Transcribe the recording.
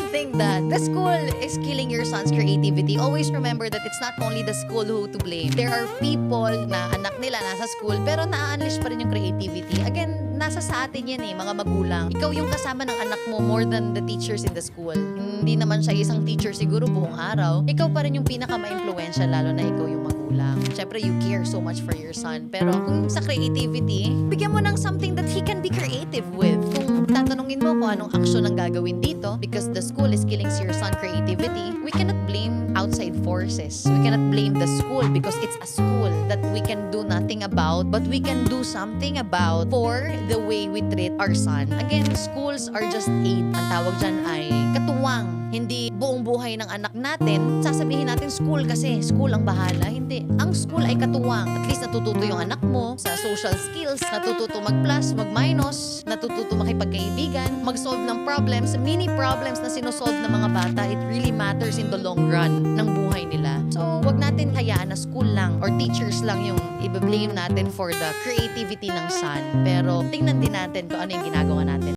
don't think that the school is killing your son's creativity, always remember that it's not only the school who to blame. There are people na anak nila nasa school pero na-unleash pa rin yung creativity. Again, nasa sa atin yan mga magulang. Ikaw yung kasama ng anak mo more than the teachers in the school. Hindi naman siya isang teacher siguro buong araw. Ikaw pa rin yung pinaka-ma-influensya lalo na ikaw yung magulang. Siyempre, you care so much for your son. Pero kung sa creativity, bigyan mo ng something that he can be creative with. Kung tatanungin mo kung anong action ang gagawin dito because the school is killing your son creativity, we cannot blame outside forces. We cannot blame the school because it's a school that we can do nothing about, but we can do something about for the way we treat our son. Again, schools are just aid. Ang tawag dyan ay katuwang. Hindi buong buhay ng anak natin, sasabihin natin school kasi school ang bahala. Hindi. Ang school ay katuwang. At least natututo yung anak mo sa social skills, natututo mag-plus, mag-minus, natututo makipagkaibigan, mag-solve ng problems, mini problems na sinosolve ng mga bata. It really matters in the long run ng buhay nila. So, wag natin hayaan na school lang or teachers lang yung i-blame natin for the creativity ng son. Pero tingnan din natin kung ano yung ginagawa natin.